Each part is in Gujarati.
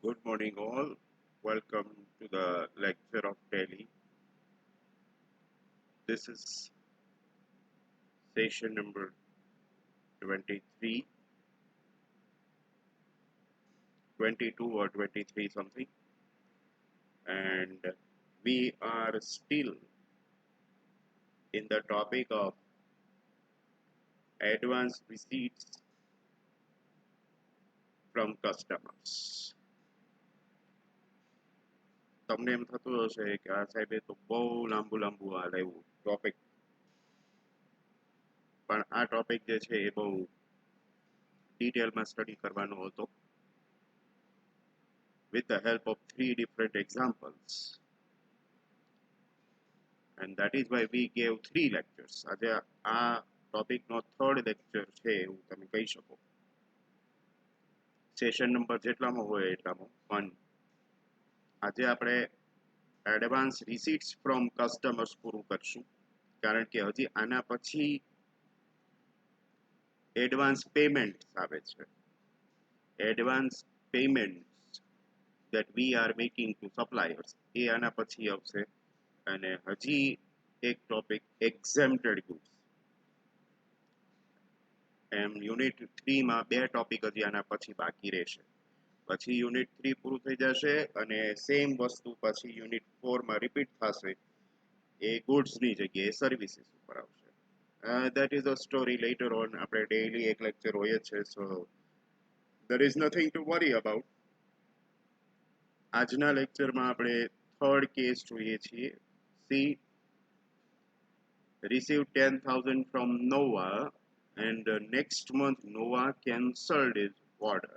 Good morning, all. Welcome to the lecture of Delhi. This is session number 23, 22 or 23 something, and we are still in the topic of advance receipts from customers. તમને એમ થતું હશે કે આ સાહેબે તો બહુ લાંબુ આ લાવ્યું ટોપિક, પણ આ ટોપિક જે છે એ બહુ ડિટેલમાં સ્ટડી કરવાનો હતો with the help of 3 different examples. And that is why we gave 3 lectures. આજે આ ટોપિકનો થર્ડ લેક્ચર છે એવું તમે કહી શકો. સેશન નંબર જેટલામાં હોય એટલામાં 1. આજે આપણે એડવાન્સ રિસીટ્સ ફ્રોમ કસ્ટમર્સ પૂરું કરશું, કારણ કે હજી આના પછી એડવાન્સ પેમેન્ટ આવે છે. Advance payment that we are making to suppliers એ આના પછી આવશે. અને હજી એક ટોપિક exempted goods. એમ યુનિટ 3 માં બે ટોપિક હજી આના પછી બાકી રહેશે. પછી યુનિટ 3 પૂરું થઈ જશે અને સેમ વસ્તુ પછી યુનિટ 4 માં રિપીટ થશે. એ ગુડ્સ ની જગ્યાએ સર્વિસીસ ઉપર આવશે. that is a story later on. આપણે ડેઈલી એક લેક્ચર હોય જ છે, so there is nothing to worry about. આજના લેક્ચરમાં આપણે થર્ડ કેસ જોઈએ છીએ. C received 10,000 from Nova and next month Nova cancelled his order.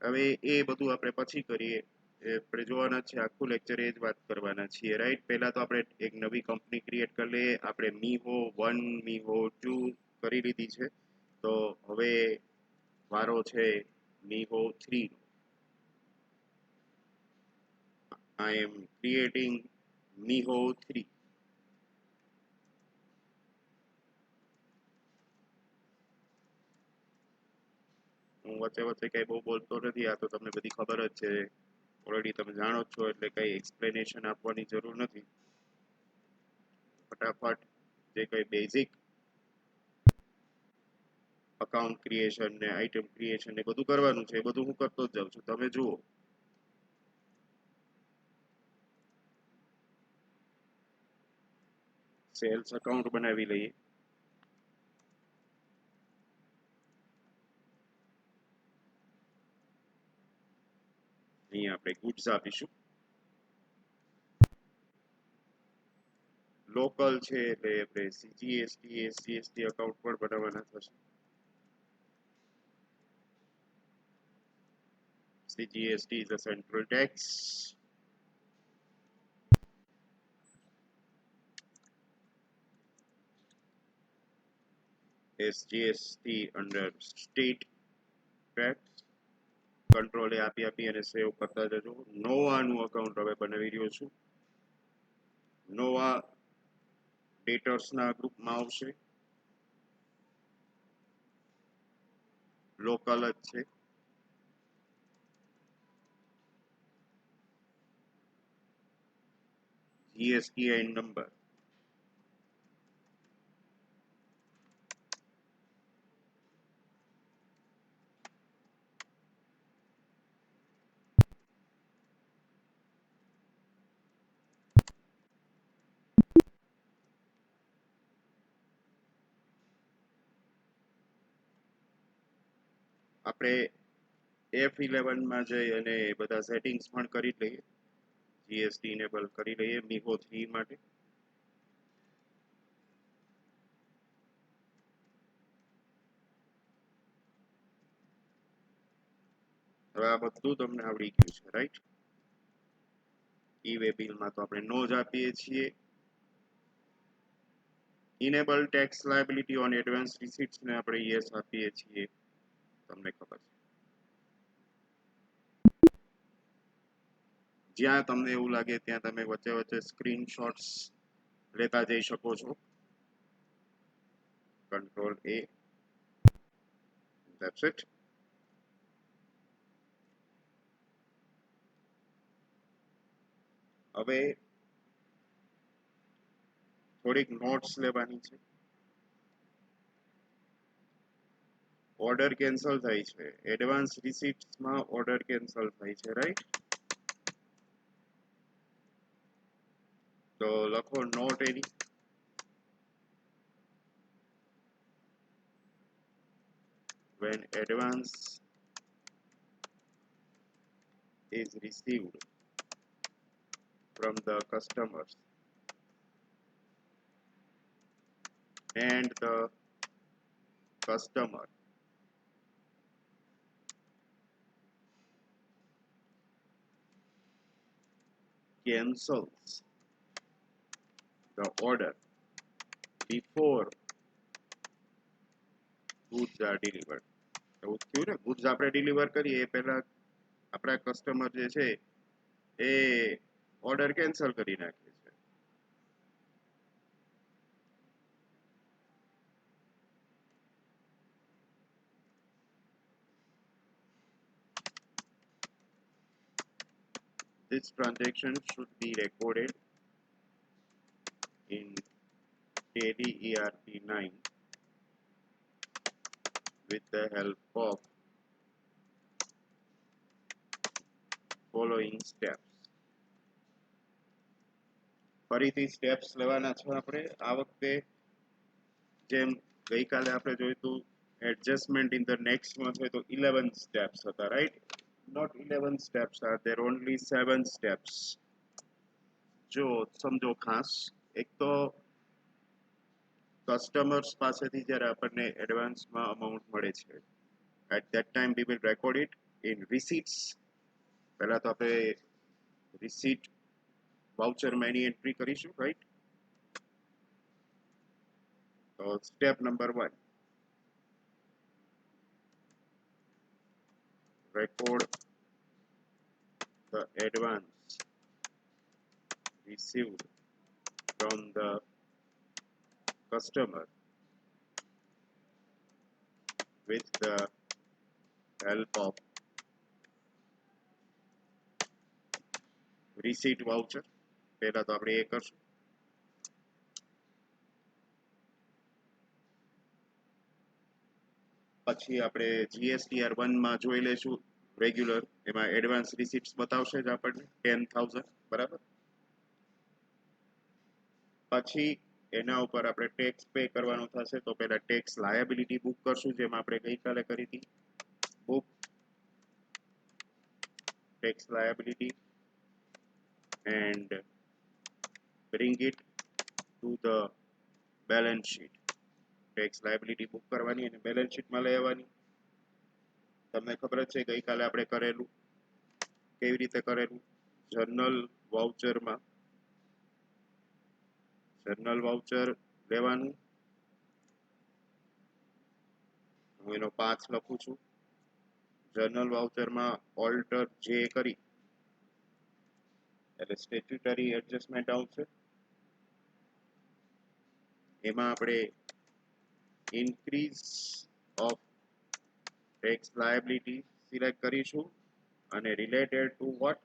હવે એ બધું આપણે પછી કરીએ. આપણે જોવાના છે આખું લેક્ચર એ જ વાત કરવાના છીએ, રાઈટ. પહેલા તો આપણે એક નવી કંપની ક્રિએટ કરી લઈએ. આપણે મીહો 1 મીહો 2 કરી લીધી છે, તો હવે વારો છે મીહો 3. I am creating મીહો 3. હું વચ્ચે વચ્ચે કઈ બહુ બોલતો નથી, આ તો તમને બધી ખબર જ છે, ઓલરેડી તમે જાણો જ છો, એટલે કઈ એક્સપ્લેનેશન આપવાની જરૂર નથી. ફટાફટ જે કઈ બેઝિક અકાઉન્ટ ક્રિએશન ને આઇટમ ક્રિએશન ને બધું કરવાનું છે એ બધું હું કરતો જ જાઉં છું, તમે જુઓ. સેલ્સ અકાઉન્ટ બનાવી લઈએ. અહીંયા આપણે ગુડ્સ આપીશું. લોકલ છે એટલે આપણે સીજીએસટી એસજીએસટી અકાઉન્ટ પણ બનાવવાના થશે. CGST is a central tax. SGST under state tax. Control એ આપી અને સેવ કરતા જજો. નોવાનું અકાઉન્ટ હવે બનાવી રહ્યો છું. નોવા ડેટર્સના ગ્રુપમાં આવશે. લોકલ જ છે. GSTIN number. આપણે F11 માં જઈ અને બધા સેટિંગ્સ પણ કરી લઈએ. GST ઇનેબલ કરી લઈએ મીહો 3 માટે. હવે આ બધું તમને આવડી ગયું છે, રાઈટ. ઈ-વે બિલમાં તો આપણે નો જ આપીએ છીએ. Enable tax liability on advance receipts ને આપણે યસ આપીએ છીએ, તમને ખબર છે. જ્યાં તમને એવું લાગે ત્યાં તમે વચ્ચે વચ્ચે સ્ક્રીનશોટ્સ લેતા જઈ શકો છો. Control A. That's it. હવે થોડીક નોટ્સ લેવાની છે. ઓર્ડર કેન્સલ થાય છે, એડવાન્સ રિસીટ્સમાં ઓર્ડર કેન્સલ થાય છે, રાઈટ? તો લખો નોટ એની. when advance is received from the customers and the customer cancels the order before goods are delivered. એવું થયું ને, goods આપણે ડિલિવર કરીએ એ પહેલા આપણા કસ્ટમર જે છે એ ઓર્ડર કેન્સલ કરી નાખે છે. This transaction should be recorded in Tally ERP9 with the help of following steps. ફરીથી સ્ટેપ્સ લેવાના છે આપણે આ વખતે. જેમ ગઈકાલે આપણે જોયું હતું adjustment in the next month હોય તો 11 સ્ટેપ્સ હતા, right? Not 11 steps are there, only 7 steps. જો સમજો ખાસ, એક તો કસ્ટમર્સ પાસેથી જ્યારે આપણને એડવાન્સમાં અમાઉન્ટ મળે છે, at that time we will record it in receipts. પહેલા તો આપણે રિસીટ વાઉચરમાં એની એન્ટ્રી કરીશું, રાઈટ? તો step number 1, record the advance received from the customer with the help of receipt voucher. પહેલા તો આપણે એ કરશું. પછી આપણે GSTR1 માં જોઈ લેશું રેગ્યુલર, એમાં એડવાન્સ રિસીટ્સ બતાવશે જ આપણને 10,000, બરાબર? પછી એના ઉપર આપણે ટેક્સ પે કરવાનું થશે, તો પહેલા ટેક્સ લાયબિલિટી બુક કરશું, જેમ આપણે ગઈકાલે કરી હતી. Book tax liability and bring it to the balance sheet. Tax liability book કરવાની અને બેલેન્સ શીટમાં લઈ આવવાની. તમને ખબર જ છે ગઈકાલે આપણે કરેલું, કેવી રીતે કરેલું. જર્નલ વાઉચરમાં જર્નલ વાઉચર લેવાનું. હું એનો 5 લખું છું. જર્નલ વાઉચરમાં ઓલ્ટર જે કરી એટલે સ્ટેચ્યુટરી એડજસ્ટમેન્ટ આવશે. એમાં આપણે increase of tax liability select કરીશું અને related to what,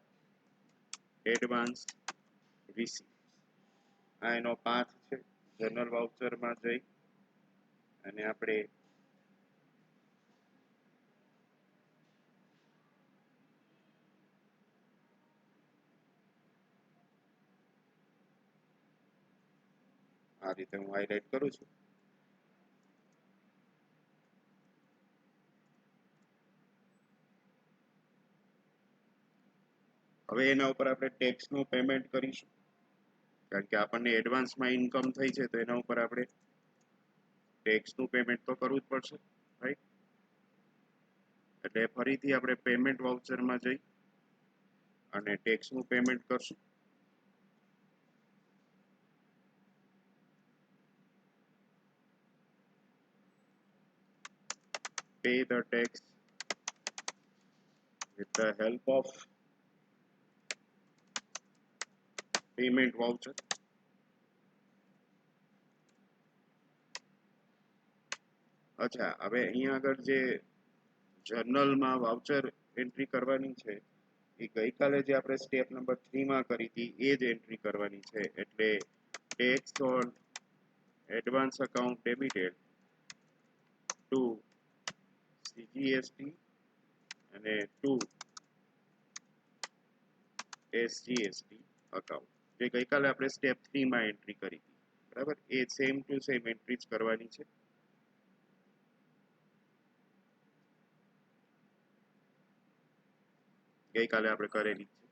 advance receipt. આ એનો પાથ છે. જર્નલ વાઉચરમાં જઈ અને આપણે આ રીતે હું હાઇલાઇટ કરું છું. હવે એના ઉપર આપણે ટેક્સનું પેમેન્ટ કરીશું, કારણ કે આપણને એડવાન્સમાં ઇન્કમ થઈ છે, તો એના ઉપર આપણે ટેક્સનું પેમેન્ટ તો કરવું જ પડશે, રાઈટ? એટલે ફરીથી આપણે પેમેન્ટ વાઉચરમાં જઈ અને ટેક્સનું પેમેન્ટ કરશું. Pay the tax with the help of payment voucher. અચ્છા, હવે અહીંયા આગળ જે જર્નલમાં વાઉચર એન્ટ્રી કરવાની છે એ ગઈકાલે જે આપણે સ્ટેપ નંબર 3 માં કરી હતી એ જ એન્ટ્રી કરવાની છે. એટલે tax on advance account debited to CGST અને ટુ SGST અકાઉન્ટ, જે ગઈકાલે આપણે સ્ટેપ 3 માં એન્ટ્રી કરી હતી. બરાબર, એ સેમ ટુ સેમ એન્ટ્રી જ કરવાની છે. ગઈકાલે આપણે કરેલી છે.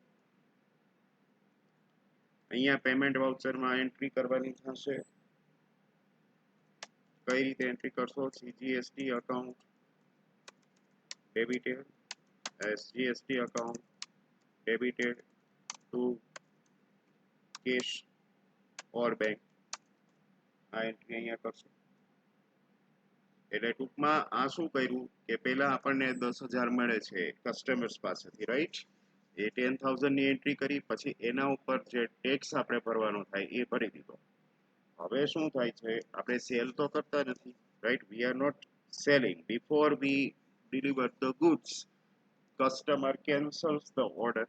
અહીંયા પેમેન્ટ વાઉચરમાં એન્ટ્રી કરવાની થશે. કઈ રીતે એન્ટ્રી કરશો? CGST account debited, SGST account debited to cash or bank. આ એન્ટ્રી અહીંયા કરશો. એટલે ટૂંકમાં આ શું કર્યું કે પહેલા આપણને 10,000 મળે છે કસ્ટમર્સ પાસેથી, રાઈટ? એ 10,000 ની એન્ટ્રી કરી, પછી એના ઉપર જે ટેક્સ આપણે ભરવાનો થાય એ ભરી દીધો. હવે શું થાય છે, આપણે સેલ તો કરતા નથી, right? We are not selling. Before we deliver the goods, customer cancels the order.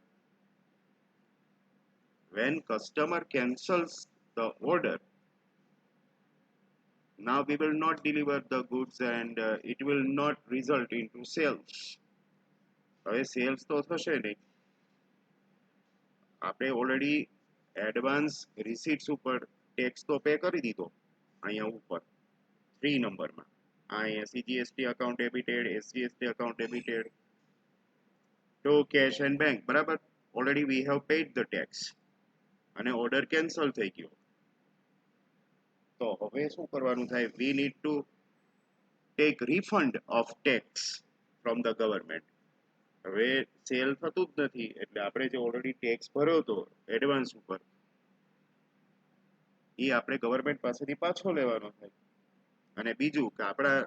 When customer cancels the order, now we will not deliver the goods and it will not result into sales. હવે સેલ્સ તો થશે નહીં. આપણે ઓલરેડી એડવાન્સ રિસીટ્સ ઉપર ટેક્સ તો પે કરી દીધો અહીંયા ઉપર 3 નંબરમાં. આ અહીંયા CGST account debited, SGST account debited to cash and bank. બરાબર, already we have paid the tax અને ઓર્ડર કેન્સલ થઈ ગયો. તો હવે શું કરવાનું થાય? We need to take refund of tax from the government. હવે સેલ થતું જ નથી, એટલે આપણે જે ઓલરેડી ટેક્સ ભર્યો હતો એડવાન્સ ઉપર, એ આપણે ગવર્મેન્ટ પાસેથી પાછો લેવાનો થાય. અને બીજું કે આપણા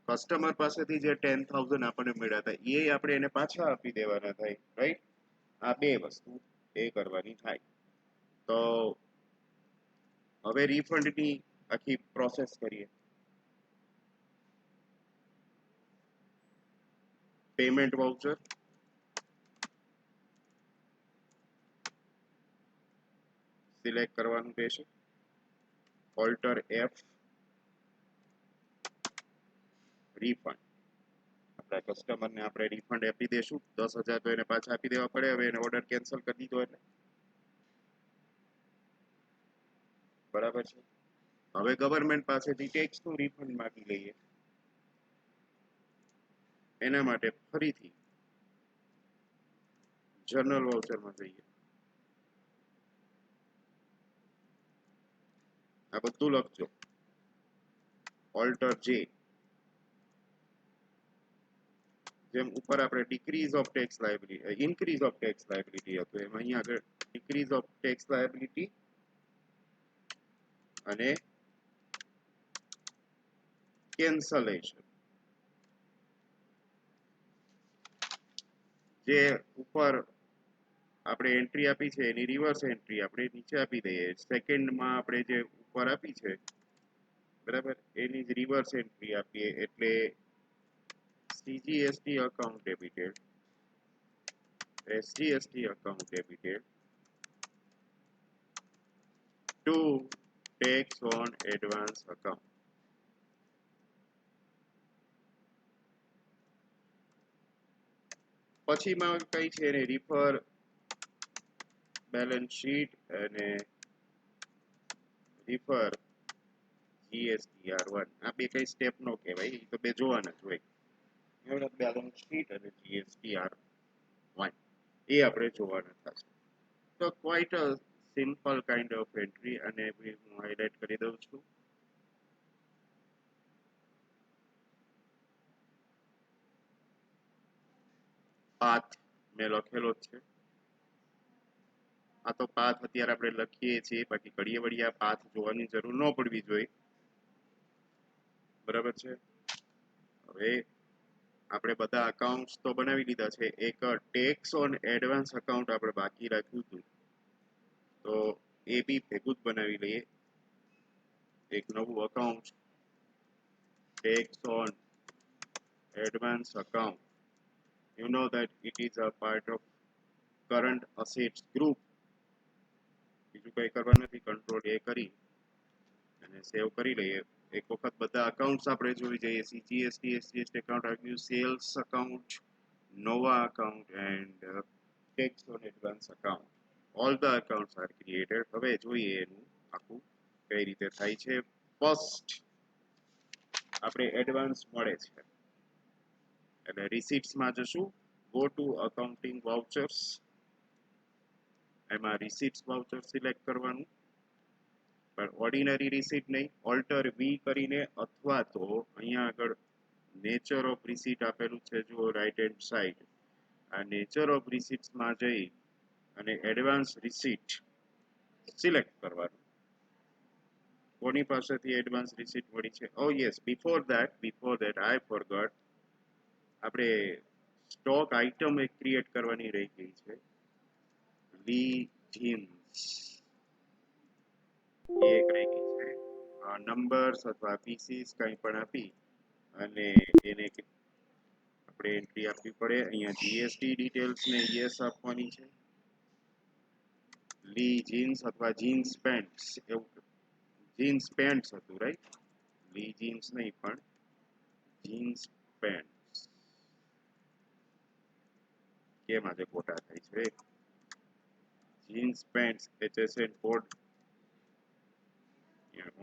કસ્ટમર પાસેથી જે 10,000 આપણને મળ્યા હતા એ આપણે એને પાછા આપી દેવાના થાય, રાઈટ? આ બે વસ્તુ એ કરવાની થાય. તો હવે રિફંડની આખી પ્રોસેસ કરીએ. પેમેન્ટ વાઉચર, સિલેક્ટ કરવાનું રહેશે. Alter F, refund. આપણા કસ્ટમરને આપણે રિફંડ આપી દેશું. 10,000 તો એને પાછા આપી દેવા પડે. હવે એને ઓર્ડર કેન્સલ કરી દીધો એટલે, બરાબર છે. હવે ગવર્મેન્ટ પાસેથી ટેક્સનું રિફંડ માંગી લઈએ. એના માટે ફરીથી જનરલ વાઉચરમાં જઈએ. આ બધું લખજો. Alter J. જેમ ઉપર આપણે decrease of tax liability, increase of tax liability હતું, એમ અહીંયા આગળ ડિક્રીઝ ઓફ ટેક્સ લાયબિલિટી અને કેન્સલેશન. જે ઉપર આપણે એન્ટ્રી આપી છે એની રિવર્સ એન્ટ્રી આપણે નીચે આપી દઈએ. સેકન્ડમાં આપણે જે ઉપર આપી છે, બરાબર, એની જ રિવર્સ એન્ટ્રી આપીએ. એટલે CGST account debited, SGST account debited to tax on advance account. પછીમાં કઈ છે એને રિફર બેલેન્સ શીટ અને રિફર GSTR1. આ બે કઈ સ્ટેપ નો કહેવાય, એ તો બે જોવાના જ હોય. બેલેન્સ શીટ અને GSTR1 એ આપણે જોવાના થશે. તો quite a simple kind of entry, અને હું હાઇલાઇટ કરી દઉં છું. પાથ મેં લખેલો જ છે. આ તો પાથ અત્યારે આપણે લખીએ છીએ, બાકી ઘડીએ વળીએ આ પાથ જોવાની જરૂર ન પડવી જોઈએ, બરાબર છે. હવે આપણે બધા અકાઉન્ટ્સ તો બનાવી લીધા છે. એક ટેક્સ ઓન એડવાન્સ અકાઉન્ટ આપણે બાકી રાખ્યું હતું, તો એ બી ભેગું જ બનાવી લઈએ. એક નવું account, tax on advance account. You know that it is a part of current assets group, બીજું કંઈ કરવા નથી, કંટ્રોલ એ કરી અને સેવ કરી લઈએ. એક વખત બધા અકાઉન્ટ્સ આપણે જોઈ જઈએ. સીજીએસટી એસજીએસટી અકાઉન્ટ આવી ગયું, સેલ્સ અકાઉન્ટ, નોવા account and tax on advance account. All the accounts are created. હવે જોઈએ એનું આખું કઈ રીતે થાય છે. ફર્સ્ટ આપણે એડવાન્સ મળે છે એટલે રિસીટ્સમાં જશું. ગો ટુ અકાઉન્ટિંગ વાઉચર્સ, એમાં રિસીટ્સ વાઉચર સિલેક્ટ કરવાનું, પણ ઓર્ડિનરી રિસીટ નહીં, ઓલ્ટર વી કરીને, અથવા તો અહીંયા આગળ નેચર ઓફ રિસીટ આપેલું છે જો રાઈટ હેન્ડ સાઈડ, આ નેચર ઓફ રિસીટ્સમાં જઈ અને એડવાન્સ રિસીટ સિલેક્ટ કરવાનું. કોની પાસેથી એડવાન્સ રિસીટ મળી છે? ઓ yes, before that I forgot, આપણે સ્ટોક આઇટમ એક ક્રિએટ કરવાની રહી ગઈ છે. લી જીન્સ એક રહી ગઈ છે. નંબર્સ અથવા પીસીસ કંઈ પણ આપી અને એને આપણે એન્ટ્રી આપવી પડે. અહીંયા જીએસટી ડિટેલ્સ ને યસ આપવાની છે. લી જીન્સ અથવા જીન્સ પેન્ટ્સ, એવું જીન્સ પેન્ટ્સ હતું રાઈટ, લી જીન્સ નહીં પણ જીન્સ પેન્ટ્સ. કેમ આજે ખોટા થાય છે? Jeans pants HSN code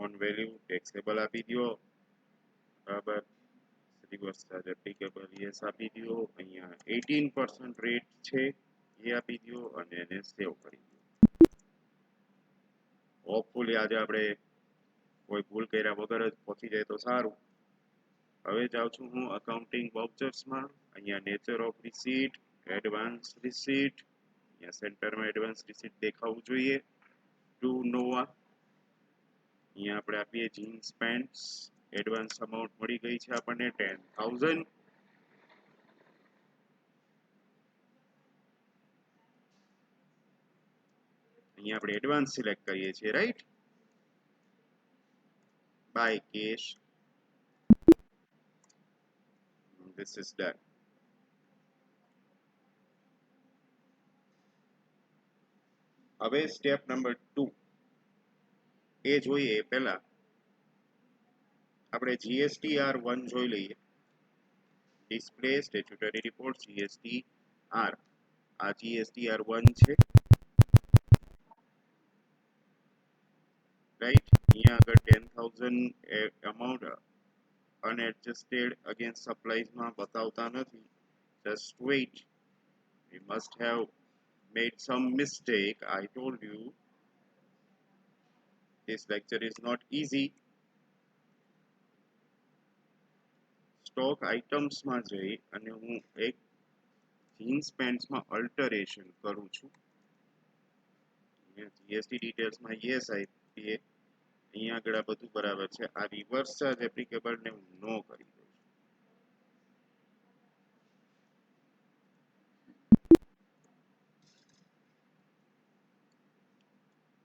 on value taxable આપી દો, બરાબર. રિવર્સ ચાર્જ એપ્લિકેબલ યસ આપી દો. અહીંયા 18% રેટ છે એ આપી દો અને એને સેવ કરી દો. હોપફુલી આજે આપણે કોઈ ભૂલ કર્યા વગર જ પહોંચી જાય તો સારું. હવે જાઉં છું હું અકાઉન્ટિંગ વાઉચર્સમાં. અહીંયા nature of receipt, advance receipt, અહીંયા સેન્ટરમાં એડવાન્સ રિસીટ દેખાવું જોઈએ. ટુ નોવા, અહીંયા આપણે આપીએ જીન્સ પેન્ટ્સ, એડવાન્સ અમાઉન્ટ મળી ગઈ છે આપણને 10,000. અહીંયા આપણે એડવાન્સ સિલેક્ટ કરીએ છીએ right, by cash. This is done. હવે સ્ટેપ નંબર 2 એ જોઈએ પહેલા આપણે GSTR1 જોઈ લઈએ. ડિસ્પ્લે સ્ટેચ્યુટરી રિપોર્ટ GSTR, આ GSTR1 છે રાઈટ. અહીંયા આગળ 10,000 અમાઉન્ટ અનએડજસ્ટેડ અગેન્સ્ટ સપ્લાઈઝમાં બતાવતા નથી. Just weight, we must have made some mistake. I told you this lecture is not easy. Stock આઇટમ્સમાં જઈ અને હું એક જીન્સ પેન્ટ્સમાં અલ્ટરેશન કરું છું. જીએસટી ડિટેલ્સમાં યસ આપીએ. અહીંયા આગળ આ બધું બરાબર છે. આ રિવર્સ ચાર્જ એપ્લિકેબલ ને હું નો કરી દઉં છું.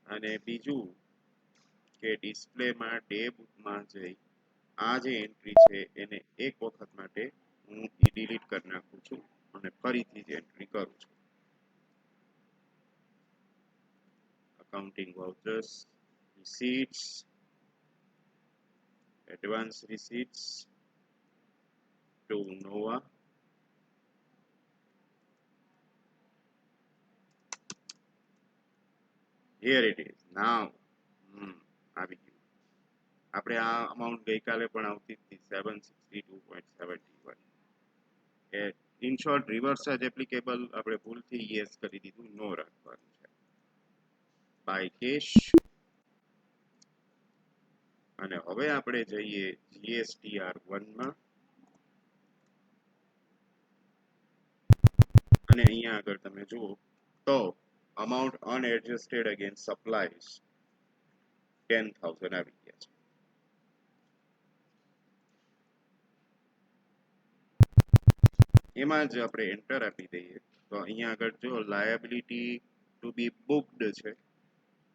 અને બીજું કે ડિસ્પ્લેમાં ટેબમાં જઈ આ જે એન્ટ્રી છે એને એક વખત માટે હું ડિલીટ કરી નાખું છું અને ફરીથી જ એન્ટ્રી કરું છું. Accounting vouchers, receipts, advance receipts to Nova. Here it is now. આવી ગયું. આપણે આ અમાઉન્ટ ગઈકાલે પણ આવતી હતી 762.71. In short reverse charge applicable આપણે ભૂલથી યસ કરી દીધું, નો રાખવાનું છે. By cash. અને હવે આપણે જઈએ GSTR1 માં અને અહીંયા આગળ તમે જુઓ તો amount unadjusted against supplies 10,000 આવી ગયા છે. એમાં જ આપણે એન્ટર આપી દઈએ તો અહીંયા આગળ જો લાયબિલિટી ટુ બી બુક્ડ છે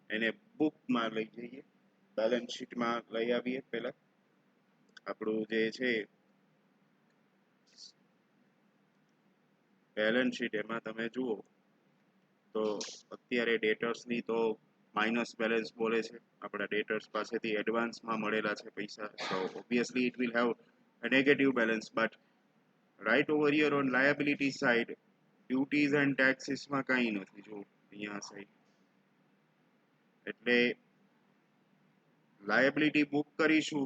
એને બુકમાં લઈ જઈએ, બેલેન્સ શીટમાં લઈ આવીએ. પહેલા આપણું જે છે બેલેન્સ શીટ એમાં તમે જુઓ તો અત્યારે ડેટર્સની તો માઇનસ બેલેન્સ બોલે છે, આપણા ડેટર્સ પાસેથી એડવાન્સમાં મળેલા છે પૈસા, so obviously it will have a negative balance, but right over here on liability side duties and taxes માં કાંઈ નથી, જો અહીંયા સાઈડ એટલે લાયબિલિટી બુક કરીશું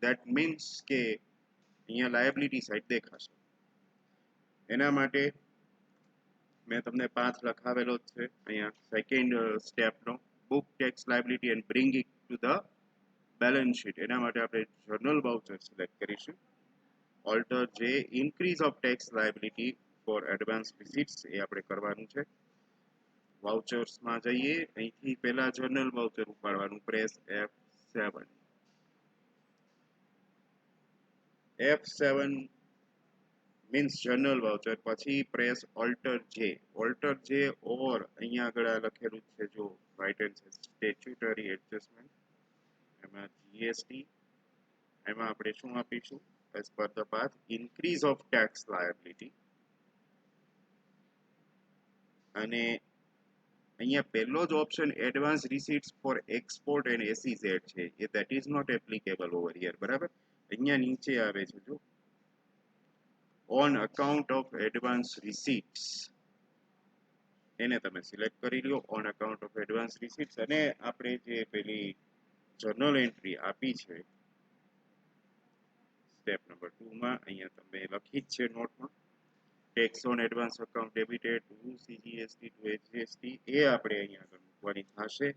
that means કે અહીંયા લાયબિલિટી સાઈડ દેખાશે. એના માટે મેં તમને 5 લખાવેલો જ છે અહીંયા સેકન્ડ સ્ટેપનો, book tax liability and bring it to the balance sheet. એના માટે આપણે જર્નલ વાઉચર સિલેક્ટ કરીશું. Alter J increase of tax liability for advance receipts એ આપણે કરવાનું છે. વાઉચર્સમાં જઈએ, અહીંથી પહેલા જર્નલ વાઉચર ઉપાડવાનું, press F7. F7 means journal voucher, પછી press alter J. Alter J or અહીંયા આગળ લખેલું છે જો right hand side statutory adjustment, એમાં જીએસટી, એમાં આપણે શું આપીશું as per the path increase of tax liability. અને અહીંયા પહેલો જ option advance receipts for export and SEZ છે, એ that is not applicable over here, બરાબર. અહીંયા નીચે આવે છે જો on account of advance receipts, એને તમે સિલેક્ટ કરી લો, on account of advance receipts. અને આપણે જે પેલી જર્નલ એન્ટ્રી આપી છે સ્ટેપ નંબર 2 માં, અહીંયા તમે લખી જ છે નોટમાં, tax on advance account debited to CGST to HGST, એ આપણે અહીંયા આગળ મૂકવાની થશે.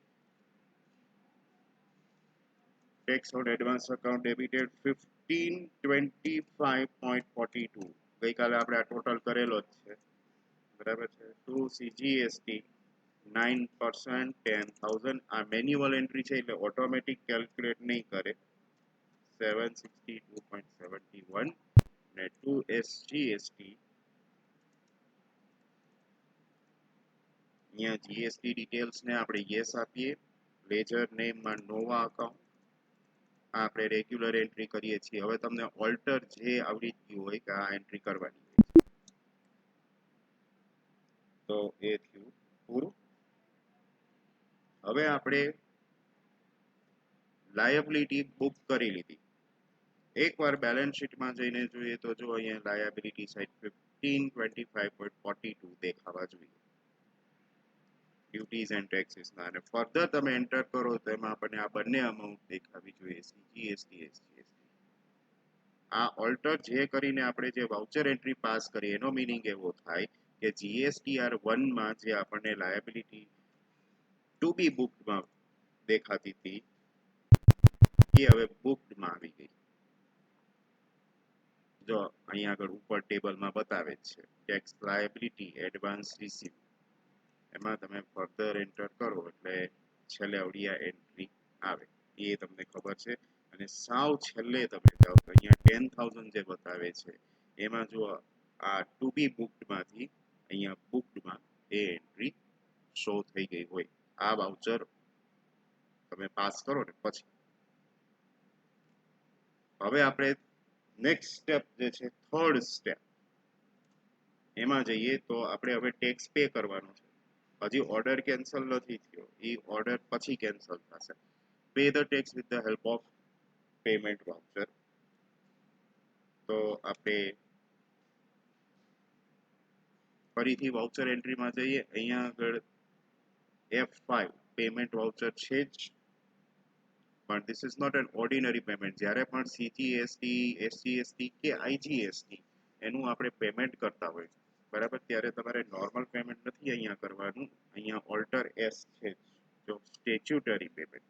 Tax on advance account debited 1525.42, ગઈકાલે આપણે આ ટોટલ કરેલો જ છે, બરાબર છે. To CGST 9%, 10,000. આ મેન્યુઅલ એન્ટ્રી છે એટલે ઓટોમેટિક કેલ્ક્યુલેટ નહીં કરે. 762.71 અને ટુ એસજીએસટી, અહીંયા જીએસટી ડિટેલ્સ ને આપણે યસ આપીએ. લેજર નેમમાં નોવા અકાઉન્ટ, આ આપણે રેગ્યુલર એન્ટ્રી કરીએ છીએ. હવે તમને ઓલ્ટર જે આવડી ગયું હોય કે આ એન્ટ્રી કરવાની હોય તો એ થયું પૂરું. હવે આપણે લાયબિલિટી બુક કરી લીધી. એકવાર બેલેન્સ શીટમાં જઈને જોઈએ તો જો અહીંયા લાયબિલિટી સાઈડ 1525.42 દેખાવા જોઈએ ડ્યુટીઝ એન્ડ ટેક્સીસ ના, અને ફર્ધર તમે એન્ટર કરો તો એમાં આપણને આ બંને અમાઉન્ટ દેખાવી જોઈએ, સીજીએસટી એસજીએસટી. આ ઓલ્ટર જે કરીને આપણે જે વાઉચર એન્ટ્રી પાસ કરી એનો મીનિંગ એવો થાય કે જીએસટીઆર 1 માં જે આપણને લાયબિલિટી ટુ બી બુકમાં દેખાતી હતી એ હવે બુકમાં આવી ગઈ. જો અહીંયા આગળ ઉપર ટેબલમાં બતાવે છે ટેક્સ લાયબિલિટી એડવાન્સ રિસીપ્ટ, એમાં તમે ફર્ધર એન્ટર કરો એટલે છેલ્લે આવડી આ એન્ટ્રી આવે, એ તમને ખબર છે. અને સાવ છેલ્લે તમે જાઓ તો અહીંયા 10,000 જે બતાવે છે એમાં જો આ ટુ બી બુકમાંથી અહીંયા બુકમાં એ એન્ટ્રી શો થઈ ગઈ હોય, આ વાઉચર તમે પાસ કરો ને પછી. હવે આપણે નેક્સ્ટ સ્ટેપ જે છે થર્ડ સ્ટેપ, એમાં જઈએ તો આપણે હવે ટેક્સ પે કરવાનો છે. હજી ઓર્ડર કેન્સલ નથી થયો, એ ઓર્ડર પછી કેન્સલ થશે. Pay the tax with the help of payment voucher. તો આપણે ફરીથી વાઉચર એન્ટ્રીમાં જઈએ, અહીંયા આગળ F5 પેમેન્ટ વાઉચર છે જ, પણ this is not an ordinary payment. જ્યારે પણ સીજીએસટી, એસજીએસટી કે આઈજીએસટી એનું આપણે પેમેન્ટ કરતા હોય બરાબર, ત્યારે તમારે નોર્મલ પેમેન્ટ નથી અહીંયા કરવાનું, અહીંયા ઓલ્ટર એસ છે જો સ્ટેચ્યુટરી પેમેન્ટ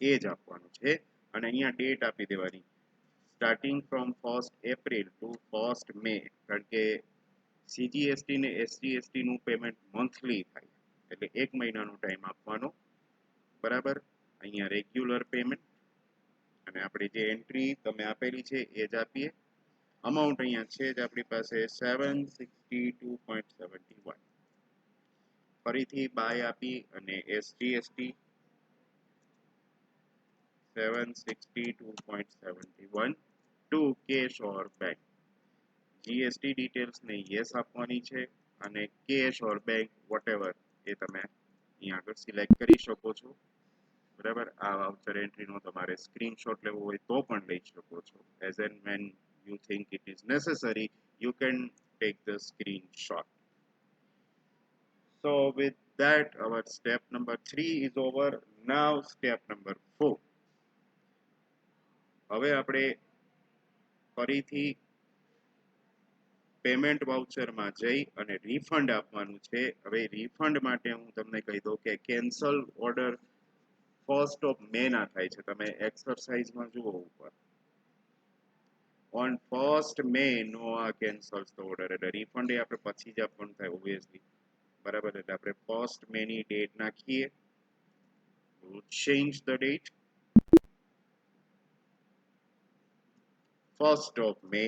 એ જ આપવાનું છે. અને અહીંયા ડેટ આપી દેવાની, starting from 1st April to 1st May, કારણ કે સીજીએસટી ને એસજીએસટી નું પેમેન્ટ મંથલી થાય એટલે 1 મહિનાનો ટાઈમ આપવાનો, બરાબર. અહીંયા રેગ્યુલર પેમેન્ટ અને આપણી જે એન્ટ્રી તમે આપેલી છે એ જ આપીએ. અમાઉન્ટ અહીંયા છે જ આપણી પાસે 762.71. ફરીથી બાય આપી અને SGST 762.71 two cash or bank. GST details ને યસ આપવાની છે અને કેશ ઓર બેંક વોટેવર એ તમે અહીંયા આગળ સિલેક્ટ કરી શકો છો. બરાબર, આ વાઉચર એન્ટ્રીનો તમારે સ્ક્રીનશોટ લેવો હોય તો પણ લઈ શકો છો. As and when you think it is necessary, you can take the screenshot. So with that, our step number 3 is over. Now step number 4. હવે આપણે ફરીથી પેમેન્ટ વાઉચરમાં જઈ અને રિફંડ આપવાનું છે. હવે રિફંડ માટે હું તમને કહી દઉં કે cancel order 1st of May ના થાય છે. તમે એક્સરસાઇઝમાં જુઓ ઉપર on 1st May Nova cancels the order, એટલે રિફંડ એ આપણે પછી જ આપવાનું થાય ઓબ્વિયસલી. બરાબર, એટલે આપણે 1st May ની ડેટ નાખીએ, change the date 1st of May.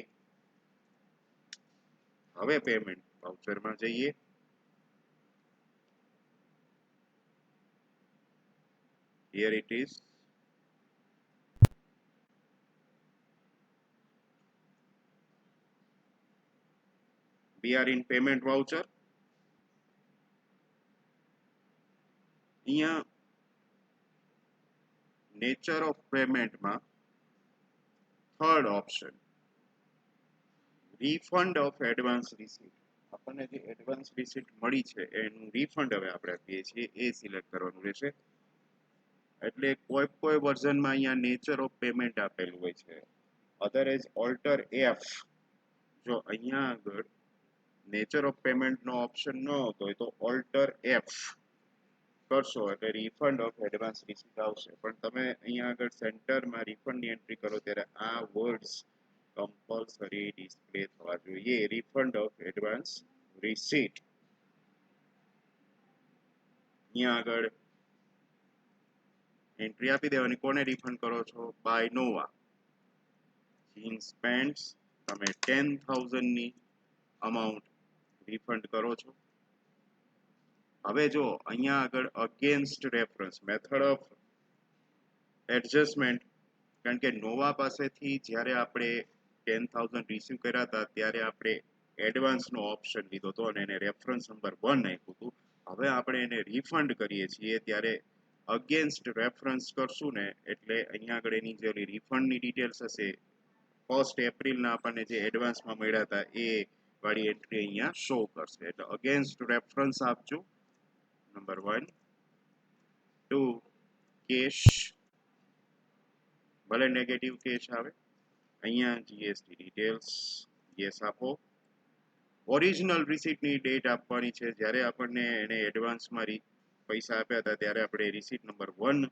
હવે પેમેન્ટ વાઉચરમાં જઈએ, here it is. We are in payment voucher. અહીંયા નેચર ઓફ પેમેન્ટમાં third option refund of advance receipt, આપણને જે એડવાન્સ રિસીટ મળી છે એનું રિફંડ હવે આપણે આપીએ છીએ એ સિલેક્ટ કરવાનું રહેશે. એટલે કોઈ વર્ઝનમાં અહીંયા નેચર ઓફ પેમેન્ટ આપેલું હોય છે, અધરવાઇઝ ઓલ્ટર એફ. જો અહીંયા આગળ નેચર ઓફ પેમેન્ટનો ઓપ્શન ન હતો હોય તો ઓલ્ટર એફ કરશો એટલે રિફંડ ઓફ એડવાન્સ રિસીટ આવશે. પણ તમે અહીંયા આગળ સેન્ટરમાં રિફંડની એન્ટ્રી કરો ત્યારે આ વર્ડ્સ કમ્પલસરી ડિસ્પ્લે થવા જોઈએ, રિફંડ ઓફ એડવાન્સ રિસીટ. અહીંયા આગળ એન્ટ્રી આપી દેવાની, કોને રિફંડ કરો છો? By Nova. જીન્સ પેન્ટ્સ તમે 10,000 ની અમાઉન્ટ રિફંડ કરો છો. હવે જો અહીંયા આગળ against reference method of adjustment, કારણ કે નોવા પાસેથી જ્યારે આપણે 10,000 રિસીવ કર્યા હતા ત્યારે આપણે એડવાન્સનો ઓપ્શન લીધો હતો અને એને રેફરન્સ નંબર 1 આપ્યું હતું. હવે આપણે એને રિફંડ કરીએ છીએ ત્યારે અગેન્સ્ટ રેફરન્સ કરશું ને એટલે અહીંયા આગળ એની જે રિફંડની ડિટેલ્સ હશે 1st એપ્રિલના આપણને જે એડવાન્સમાં મળ્યા હતા એ વાળી એન્ટ્રી અહીંયા શો કરશે. એટલે અગેન્સ્ટ રેફરન્સ આપજો નંબર 1. 2 કેશ, ભલે નેગેટિવ કેશ આવે, અહીંયા જીએસટી ડિટેલ્સ યસ આપો. ઓરિજિનલ રિસીટની ડેટ આપવાની છે, જ્યારે આપણને એને એડવાન્સમાં પૈસા આપ્યા હતા ત્યારે આપણે રિસીટ નંબર 1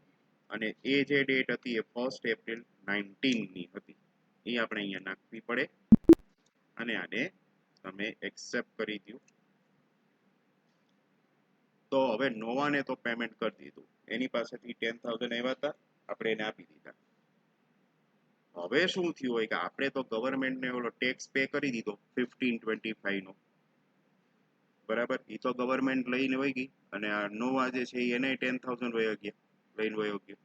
અને એ જે ડેટ હતી એ 1st એપ્રિલ 19 ની હતી, એ આપણે અહીંયા નાખવી પડે અને આને તમે એક્સેપ્ટ કરી દો. તો હવે નોવાને તો પેમેન્ટ કરી દીધું, એની પાસેથી 10,000 આવ્યા હતા, આપણે એને આપી દીધા. હવે શું થયું હોય કે આપણે તો ગવર્મેન્ટને ઓલો ટેક્સ પે કરી દીધો 1525 નો, બરાબર, એ તો ગવર્મેન્ટ લઈને વહી ગઈ અને આ નોવા જે છે એને 10,000 વહી ગયા, લઈને વહી ગયો.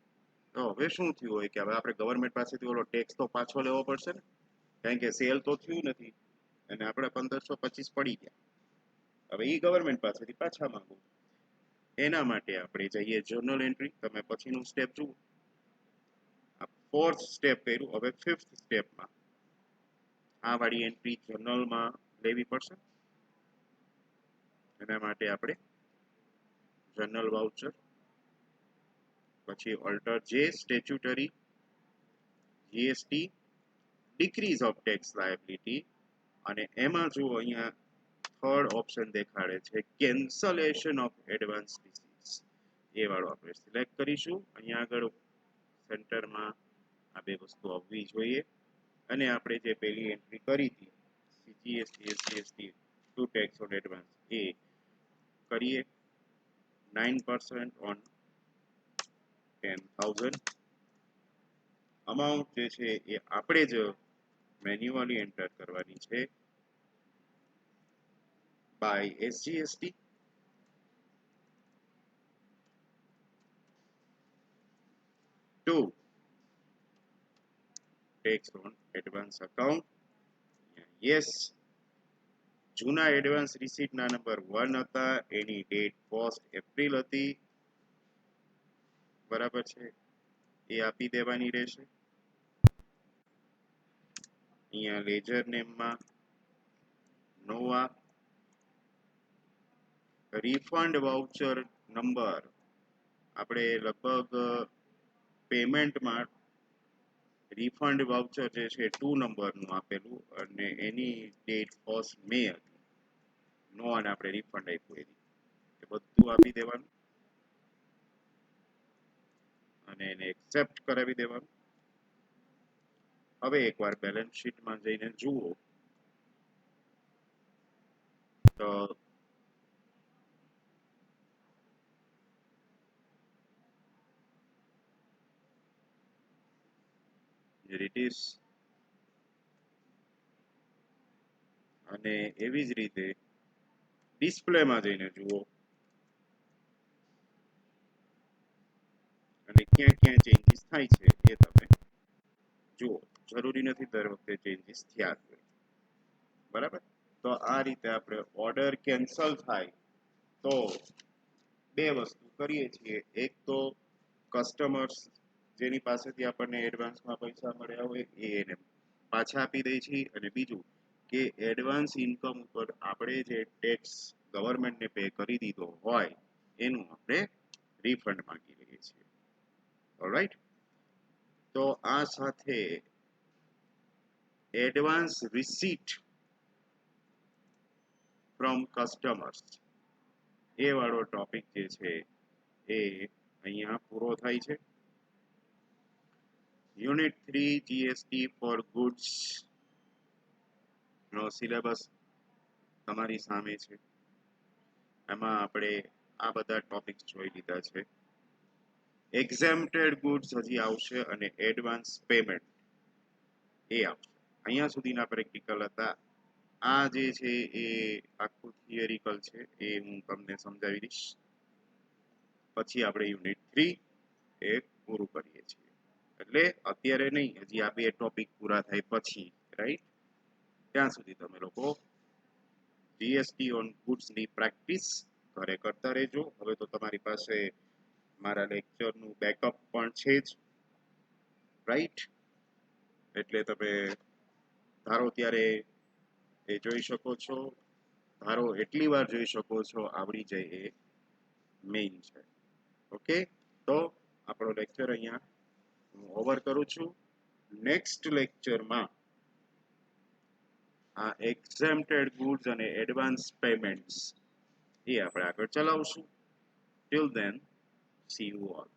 તો હવે શું થયું હોય કે હવે આપણે ગવર્મેન્ટ પાસેથી ઓલો ટેક્સ તો પાછો લેવો પડશે ને, કારણ કે સેલ તો થયું નથી અને આપણે 1525 પડી ગયા. હવે એ ગવર્મેન્ટ પાસેથી પાછા માંગો, એના માટે આપણે જઈએ જર્નલ એન્ટ્રી. તમે પછીનું સ્ટેપ જુઓ, 4th સ્ટેપ કર્યું, હવે 5th સ્ટેપમાં આ વાળી એન્ટ્રી જર્નલમાં લેવી પડશે. એના માટે આપણે જર્નલ વાઉચર, પછી ઓલ્ટર જે statutory, GST, decrease of tax liability, અને એમાં જુઓ અહીંયા થર્ડ ઓપ્શન દેખાડે છે કેન્સલેશન ઓફ એડવાન્સ રિસીટ્સ, એ વાળો આપણે સિલેક્ટ કરીશું. અહીંયા આગળ સેન્ટરમાં આ બે વસ્તુ આવવી જોઈએ અને આપણે જે પહેલી એન્ટ્રી કરી હતી GST to tax on advance એ કરીએ 9% ઓન 10,000. અમાઉન્ટ જે છે એ આપણે જ મેન્યુઅલી એન્ટર કરવાની છે by SGST. To tax on advance account, yes. જૂના એડવાન્સ રિસીટના નંબર 1 હતા, એની ડેટ 1 એપ્રિલ હતી, બરાબર છે, એ આપી દેવાની રહેશે. અહીંયા લેજર નેમમાં નોવા રિફંડ વાઉચર નંબર આપણે લગભગ પેમેન્ટમાં રિફંડ વાઉચર જે છે 2 નંબરનું આપેલું અને એની ડેટ 1 મે હતી. નોવાને આપણે રિફંડ આપ્યું એ બધું આપી દેવાનું અને એને એક્સેપ્ટ કરાવી દેવાનું. હવે એકવાર બેલેન્સ શીટમાં જઈને જુઓ તો ઇટ ઇઝ, અને એવી જ રીતે ડિસ્પ્લેમાં જઈને જુઓ અને ક્યાં ક્યાં ચેન્જીસ થાય છે એ તમે જુઓ. જરૂરી નથી દર વખતે ચેન્જીસ થયા જ હોય, બરાબર. તો આ રીતે આપણે ઓર્ડર કેન્સલ થાય તો બે વસ્તુ કરીએ છીએ. એક તો કસ્ટમર્સ જેની પાસેથી આપણને એડવાન્સમાં પૈસા મળ્યા હોય એ એને પાછા આપી દે છે, અને બીજું કે એડવાન્સ ઇન્કમ ઉપર આપણે જે ટેક્સ ગવર્મેન્ટને પે કરી દીધો હોય એનું આપણે રિફંડ માંગી લઈએ છીએ. ઓલરાઈટ, તો આ સાથે એડવાન્સ રિસીટ ફ્રોમ કસ્ટમર્સ એ વાળો ટોપિક જે છે એ અહીંયા પૂરો થાય છે. યુનિટ 3 જીએસટી ફોર ગુડ્સ નો સિલેબસ તમારી સામે છે. એમાં આપણે આ બધા ટોપિક્સ જોઈ લીધા છે. એક્ઝેમ્પ્ટેડ ગુડ્સ હજી આવશે અને એડવાન્સ પેમેન્ટ એ આવશે. અહીંયા સુધીના પ્રેક્ટિકલ હતા. આ જે છે એ આખું થિયરિકલ છે, એ હું તમને સમજાવી દઈશ. પછી આપણે યુનિટ 3 એ પૂરું કરીએ છીએ. એટલે અત્યારે નહીં, હજી આ બે ટોપિક પૂરા થાય પછી, રાઈટ? ત્યાં સુધી તમે લોકો જીએસટી ઓન ગુડ્સની પ્રેક્ટિસ ઘરે કરતા રહેજો. હવે તો તમારી પાસે મારા લેક્ચરનું બેકઅપ પણ છે જ, રાઈટ? એટલે તમે ધારો ત્યારે એ જોઈ શકો છો, ધારો એટલી વાર જોઈ શકો છો આવડી જાય એ મેઇન છે. ઓકે, તો આપણો લેક્ચર અહીંયા હું ઓવર કરું છું. નેક્સ્ટ લેક્ચરમાં આ એક્ઝેમ્પ્ટેડ ગુડ્સ અને એડવાન્સ પેમેન્ટ્સ એ આપણે આગળ ચલાવશું. Till then, see you all.